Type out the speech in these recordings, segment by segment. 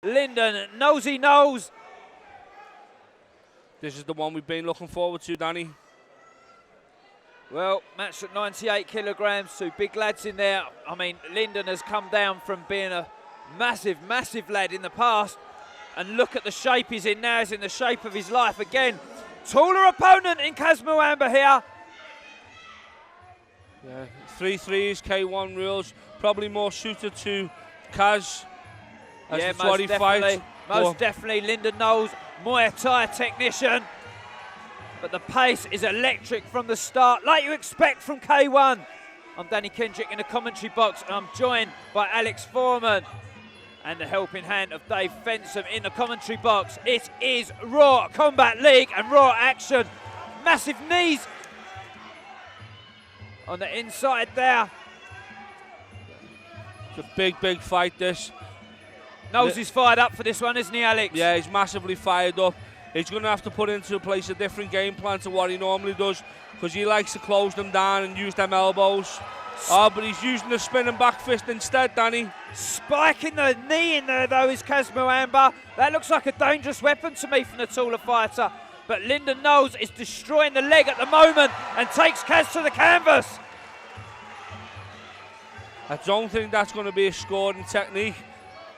Lyndon, Knowlesy Knowles. This is the one we've been looking forward to, Danny. Well, matched at 98 kilograms, two big lads in there. I mean, Lyndon has come down from being a massive, massive lad in the past. And look at the shape he's in now. He's in the shape of his life again. Taller opponent in Mwamba here. Yeah, 3-3s, K1 rules. Probably more suited to Kaz. Yeah, most definitely. Most definitely. Lyndon Knowles, Muay Thai technician. But the pace is electric from the start, like you expect from K1. I'm Danny Kendrick in the commentary box, and I'm joined by Alex Foreman and the helping hand of Dave Fensom in the commentary box. It is Raw Combat League and Raw action. Massive knees on the inside there. It's a big, big fight, this. Knowles is fired up for this one, isn't he, Alex? Yeah, he's massively fired up. He's going to have to put into place a different game plan to what he normally does, because he likes to close them down and use them elbows. Oh, but he's using the spinning back fist instead, Danny. Spiking the knee in there, though, is Mwamba. That looks like a dangerous weapon to me from the taller fighter. But Lyndon Knowles is destroying the leg at the moment and takes Kaz to the canvas. I don't think that's going to be a scoring technique.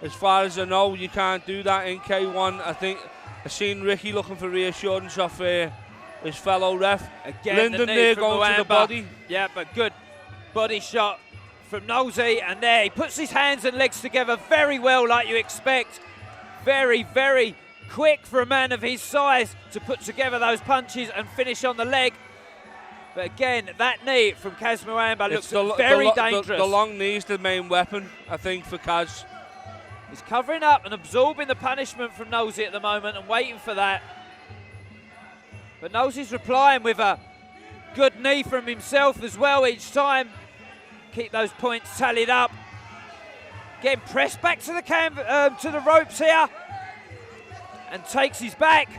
As far as I know, you can't do that in K1. I think I've seen Ricky looking for reassurance off his fellow ref. Again, Lyndon there going to the body. Yeah, but good body shot from Knowlesy, and there he puts his hands and legs together very well, like you expect. Very, very quick for a man of his size to put together those punches and finish on the leg. But again, that knee from Mwamba looks very dangerous. The long knee is the main weapon, I think, for Kaz. He's covering up and absorbing the punishment from Knowlesy at the moment and waiting for that. But Knowlesy's replying with a good knee from himself as well each time. Keep those points tallied up. Getting pressed back to the ropes here. And takes his back.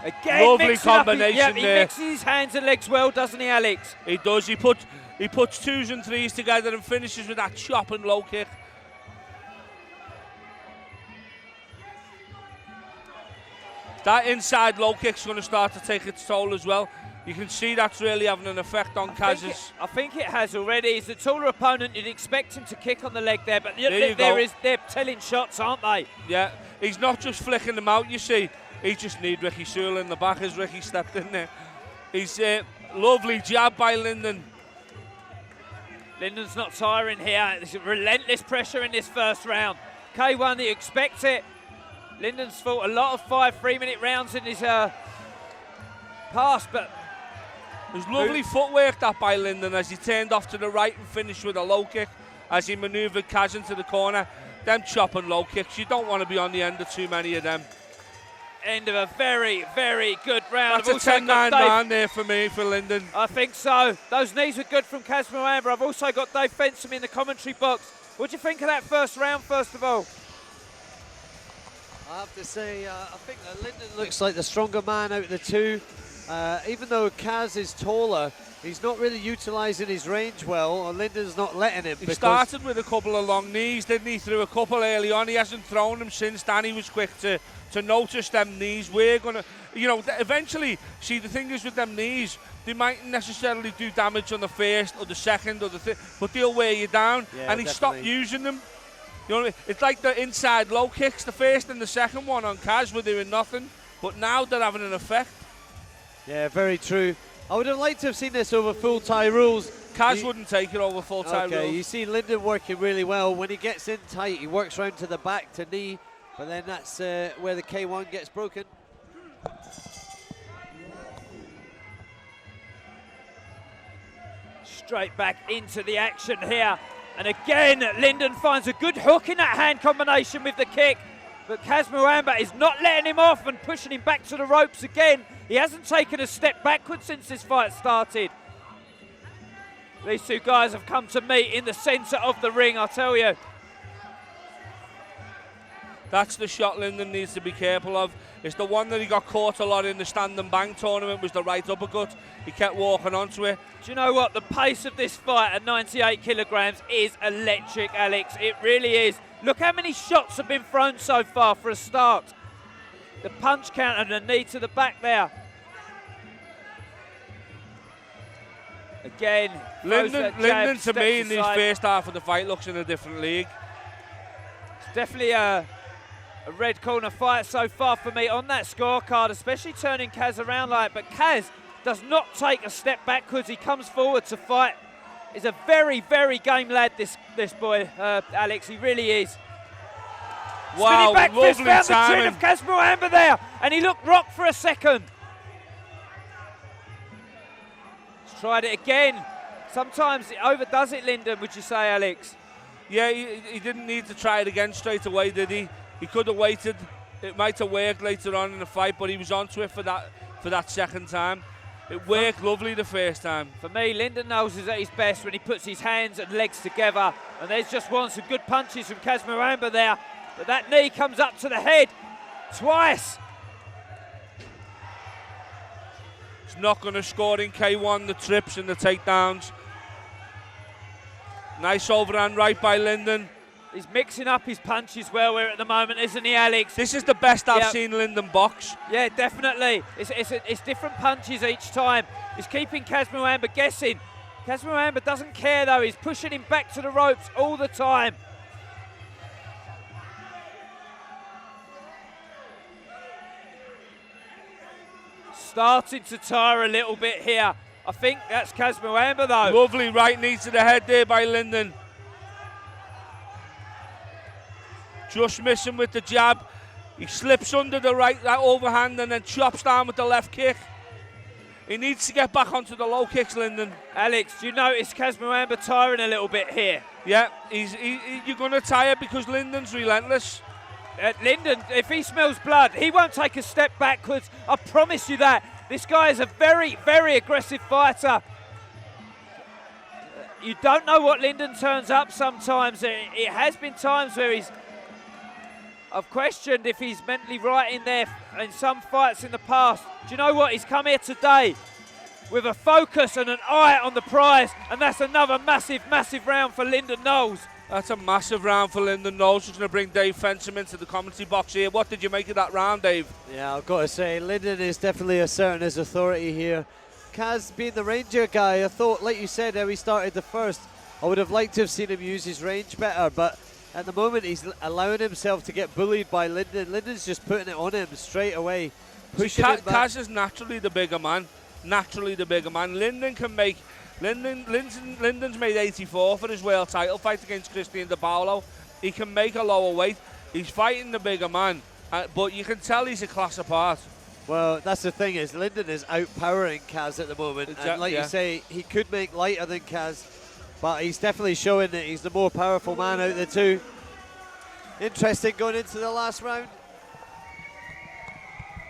Again, lovely combination he there. mixes his hands and legs well, doesn't he, Alex? He does. He puts twos and threes together and finishes with that chop and low kick. That inside low kick's going to start to take its toll as well. You can see that's really having an effect on Kaz's. I think it has already. He's a taller opponent. You'd expect him to kick on the leg there, but they're telling shots, aren't they? Yeah, he's not just flicking them out, you see. He just needs Ricky Sewell in the back as Ricky stepped in there. He's lovely jab by Lyndon. Lyndon's not tiring here. There's relentless pressure in this first round. K1, you expect it. Lyndon's fought a lot of 5 3-minute rounds in his past, but there's lovely footwork that by Lyndon as he turned off to the right and finished with a low kick as he manoeuvred Kaz into the corner. Them chopping low kicks, you don't want to be on the end of too many of them. End of a very, very good round. That's a 10-9 round there for me, for Lyndon. I think so. Those knees were good from Mwamba. I've also got Dave Fensom in the commentary box. What do you think of that first round, first of all? I have to say, I think that Lyndon looks like the stronger man out of the two. Even though Kaz is taller, he's not really utilising his range well, or Lyndon's not letting him. He started with a couple of long knees, didn't he? Threw a couple early on. He hasn't thrown them since. Danny was quick to notice them knees. We're going to, eventually, see, the thing is with them knees, they mightn't necessarily do damage on the first or the second or the third, but they'll wear you down. Yeah, and he stopped using them. You know what I mean? It's like the inside low kicks, the first and the second one on Kaz were doing nothing, but now they're having an effect. Yeah, very true. I would have liked to have seen this over full Thai rules. Kaz wouldn't take it over full Thai rules. Okay, you see Lyndon working really well. When he gets in tight, he works round to the back to knee, but then that's where the K1 gets broken. Straight back into the action here. And again, Lyndon finds a good hook in that hand combination with the kick. But Mwamba is not letting him off and pushing him back to the ropes again. He hasn't taken a step backwards since this fight started. These two guys have come to meet in the centre of the ring, I'll tell you. That's the shot Lyndon needs to be careful of. It's the one that he got caught a lot in the stand and bang tournament, was the right uppercut. He kept walking onto it. Do you know what? The pace of this fight at 98 kilograms is electric, Alex. It really is. Look how many shots have been thrown so far for a start. The punch count and the knee to the back there. Again, Lyndon to me in this first half of the fight looks in a different league. It's definitely a red corner fight so far for me on that scorecard, especially turning Kaz around like. But Kaz does not take a step backwards. He comes forward to fight. He's a very, very game lad, this boy, Alex. He really is. Wow, back fist lovely down timing. the chin of Kaz Mwamba there, and he looked rocked for a second. He's tried it again. Sometimes it overdoes it, Lyndon, would you say, Alex? Yeah, he didn't need to try it again straight away, did he? He could have waited. It might have worked later on in the fight, but he was onto it for that second time. It worked lovely the first time. For me, Lyndon Knowles is at his best when he puts his hands and legs together, and there's just some good punches from Kaz Mwamba there. But that knee comes up to the head twice. He's not going to score in K1, the trips and the takedowns. Nice overhand right by Lyndon. He's mixing up his punches well here at the moment, isn't he, Alex? This is the best I've seen Lyndon box. Yeah, definitely. It's different punches each time. He's keeping Kaz Mwamba guessing. Kaz Mwamba doesn't care, though. He's pushing him back to the ropes all the time. Starting to tire a little bit here. I think that's Kaz Mwamba, though. Lovely right knee to the head there by Lyndon. Just missing with the jab. He slips under the right overhand and then chops down with the left kick. He needs to get back onto the low kicks, Lyndon. Alex, do you notice Kaz Mwamba tiring a little bit here? Yeah, you're going to tire because Lyndon's relentless. Lyndon, if he smells blood, he won't take a step backwards. I promise you that. This guy is a very, very aggressive fighter. You don't know what Lyndon turns up sometimes. It has been times where I've questioned if he's mentally right in there in some fights in the past. Do you know what? He's come here today with a focus and an eye on the prize, and that's another massive, massive round for Lyndon Knowles. That's a massive round for Lyndon Knowles. Just going to bring Dave Fensham into the commentary box here. What did you make of that round, Dave? Yeah, I've got to say, Lyndon is definitely asserting his authority here. Kaz being the Ranger guy, I thought, like you said, how he started the first, I would have liked to have seen him use his range better, but at the moment he's allowing himself to get bullied by Lyndon. Lyndon's just putting it on him straight away, pushing him back. Kaz is naturally the bigger man. Lyndon can make... Lyndon's made 84 for his world title fight against Christian De Paolo. He can make a lower weight. He's fighting the bigger man, but you can tell he's a class apart. Well, that's the thing is, Lyndon is outpowering Kaz at the moment. And like you say, he could make lighter than Kaz, but he's definitely showing that he's the more powerful man out of the two. Interesting going into the last round.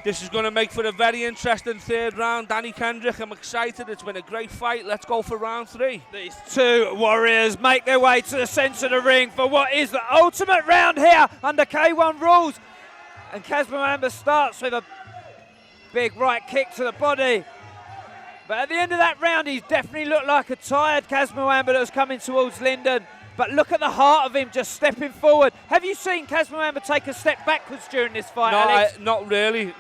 This is going to make for a very interesting third round. Danny Kendrick, I'm excited. It's been a great fight. Let's go for round 3. These two warriors make their way to the centre of the ring for what is the ultimate round here under K1 rules. And Kaz Mwamba starts with a big right kick to the body. But at the end of that round, he definitely looked like a tired Kaz Mwamba that was coming towards Lyndon. But look at the heart of him just stepping forward. Have you seen Kaz Mwamba take a step backwards during this fight, Alex? Not really.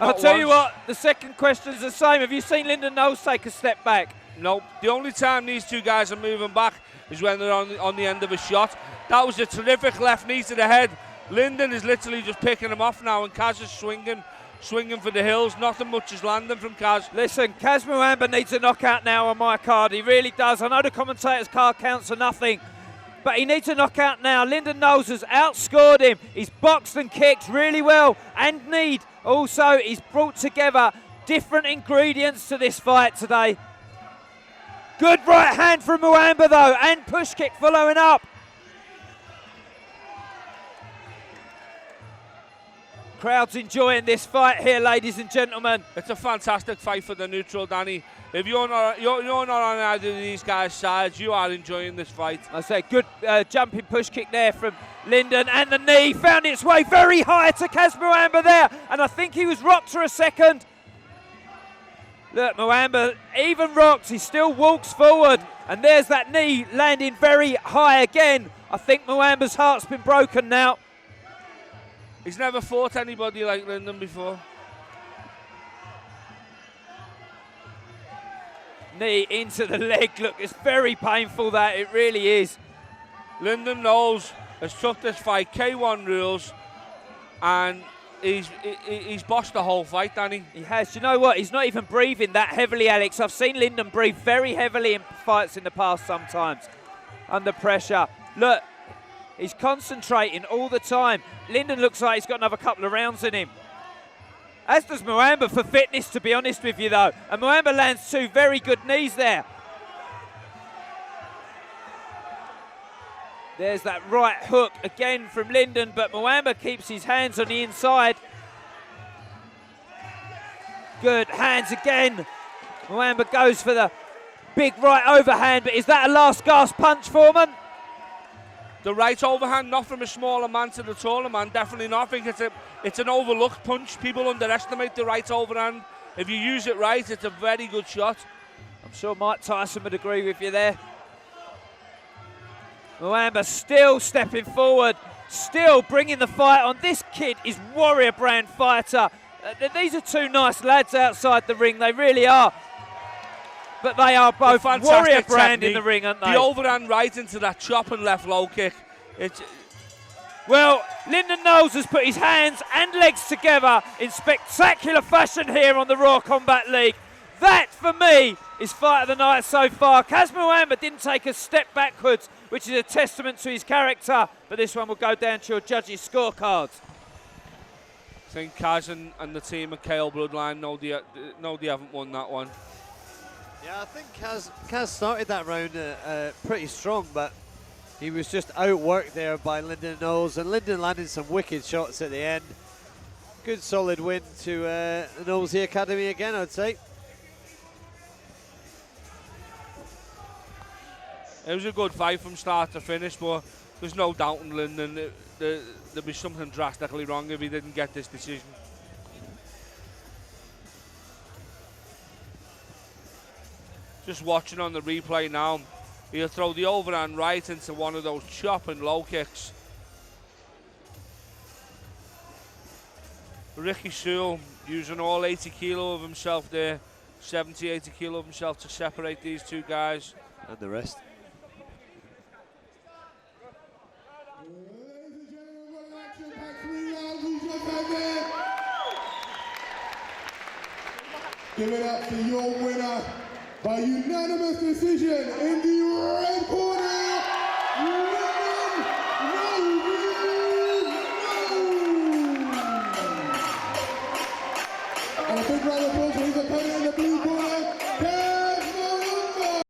I'll tell you what, the second question's the same. Have you seen Lyndon Knowles take a step back? Nope. The only time these two guys are moving back is when they're on the end of a shot. That was a terrific left knee to the head. Lyndon is literally just picking him off now, and Kaz is swinging for the hills. Nothing much is landing from Kaz. Listen, Kaz Mwamba needs a knockout now on my card. He really does. I know the commentator's card counts for nothing, but he needs a knockout now. Lyndon Knowles has outscored him. He's boxed and kicked really well, and also he's brought together different ingredients to this fight today. Good right hand from Mwamba though, and push kick following up. Crowd's enjoying this fight here, ladies and gentlemen. It's a fantastic fight for the neutral, Danny. If you're not on either of these guys' sides, you are enjoying this fight. I say, good jumping push kick there from Lyndon, and the knee found its way very high to Kaz Mwamba there, and I think he was rocked for a second. Look, Mwamba even rocks, he still walks forward, and there's that knee landing very high again. I think Mwamba's heart's been broken now. He's never fought anybody like Lyndon before. Knee into the leg, look, it's very painful that, it really is. Lyndon Knowles has took this fight K1 rules, and he's bossed the whole fight, Danny. He has. You know what? He's not even breathing that heavily, Alex. I've seen Lyndon breathe very heavily in fights in the past sometimes, under pressure. Look, he's concentrating all the time. Lyndon looks like he's got another couple of rounds in him. As does Mwamba for fitness, to be honest with you, though. And Mwamba lands two very good knees there. There's that right hook again from Lyndon, but Mwamba keeps his hands on the inside. Good, hands again. Mwamba goes for the big right overhand, but is that a last gasp punch, Foreman? The right overhand, not from a smaller man to the taller man, definitely not. I think it's an overlooked punch. People underestimate the right overhand. If you use it right, it's a very good shot. I'm sure Mike Tyson would agree with you there. Mwamba still stepping forward, still bringing the fight on. This kid is warrior brand fighter. These are two nice lads outside the ring, they really are. But they are both warrior brand technique in the ring, aren't they? The overhand right into that chop and left low kick. Well, Lyndon Knowles has put his hands and legs together in spectacular fashion here on the Raw Combat League. That, for me, is fight of the night so far. Kaz Mwamba didn't take a step backwards, which is a testament to his character, but this one will go down to your judges' scorecards. I think Kaz and the team at KO Bloodline know they haven't won that one. Yeah, I think Kaz started that round pretty strong, but he was just outworked there by Lyndon Knowles, and Lyndon landed some wicked shots at the end. Good solid win to the Knowles Academy again, I'd say. It was a good fight from start to finish, but there's no doubt in Lyndon there'd be something drastically wrong if he didn't get this decision. Just watching on the replay now, he'll throw the overhand right into one of those chop and low kicks. Ricky Sewell using all 80 kilo of himself there, 70, 80 kilo of himself to separate these two guys. And the rest. Give it up for your winner by unanimous decision in the red corner, Lyndon Knowles. And a big round of applause for his opponent in the blue corner, Kaz Mwamba.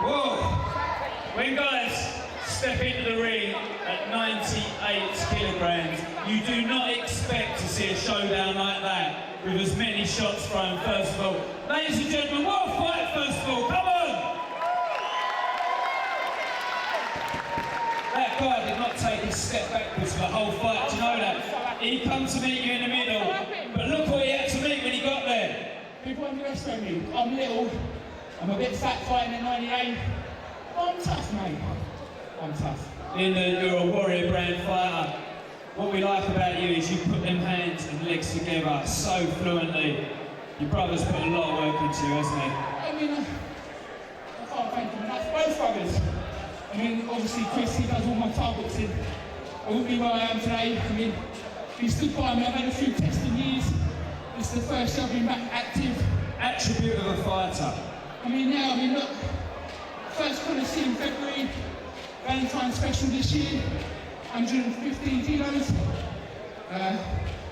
Whoa! When guys step into the ring at 98 kilograms, you do not expect to see a showdown like that with as many shots thrown, first of all. Ladies and gentlemen, what a fight, first of all, come on! That guy did not take a step backwards for the whole fight, do you know that? He come to meet you in the middle, but look what he had to meet when he got there. People underestimate me. I'm little. I'm a bit fat fighting in 98. I'm tough, mate. I'm tough. You're a warrior brand fighter. What we like about you is you put them hands and legs together so fluently. Your brother's put a lot of work into you, hasn't he? I mean, I can't thank him enough. Both brothers. I mean, obviously Chris, he does all my targets in. I wouldn't be where I am today. I mean, he stood by me. I've had a few testing years. This is the first year I've been back active. Attribute of a fighter. I mean, look, first Coliseum February, Valentine's special this year, 115 kilos.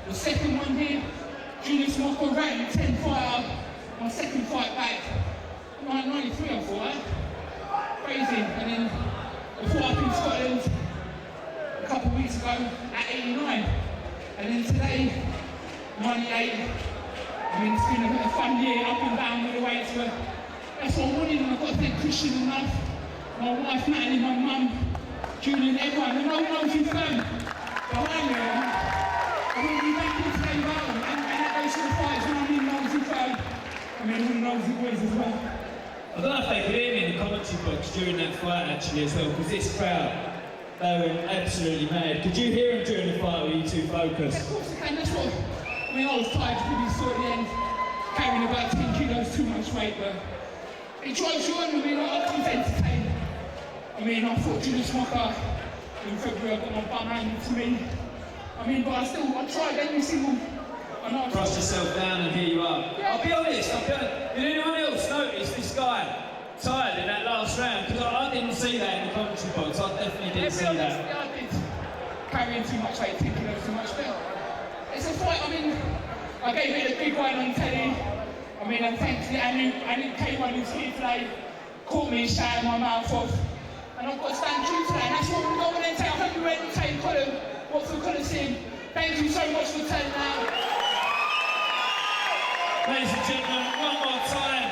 The second one here, Julius Mocco ranked 10 fighter, my second fight back, 93 I thought, crazy. And then the fight up in Scotland a couple of weeks ago at 89. And then today, 98. I mean, it's been a fun year, up and down all the way to that's what I wanted, and I've got to thank Christian enough, my wife Natalie, my mum, Julian, everyone, and no one who's behind me. I wouldn't be back here today without them, and that goes to the fights when I'm in Knowles and Fern. I mean, all the Knowles boys as well. I don't know if they could hear me in the commentary box during that fight actually as well, because this crowd, they were absolutely mad. Could you hear them during the fight, or were you too focused? Yeah, of course I can, that's what, I mean, I was tired to really sort of the end, carrying about 10 kilos too much weight, but it drives you on. I mean, I was entertained. I mean, I thought Julius Mocco in February, I got my bum handed to me. I mean, but I tried every single. Thrust yourself down and here you are. Yeah. I'll be honest, did anyone else notice this guy tired in that last round? Because I didn't see that in the commentary box, I definitely didn't see that. Yeah, I did. Carrying too much weight, 10 kilos too much, but it's a fight. I mean, I gave it a big one on telly. I mean, and thankfully, I knew K1 who's here today caught me shouting my mouth off. And I've got to stand true to that, and that's what we're going to take. I hope you're ready to take Colin, Watford Coliseum. Thank you so much for turning out. Ladies and gentlemen, one more time.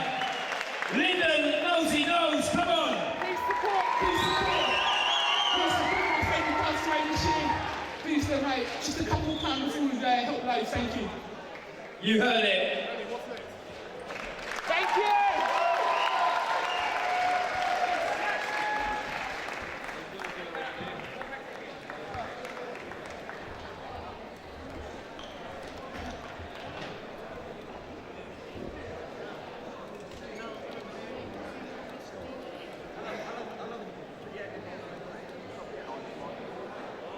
Lyndon Nosey Knowles, come on! Please support. Please support my friend who passed away this year. Please donate. Just a couple of pounds before we help loads. Thank you. You heard it.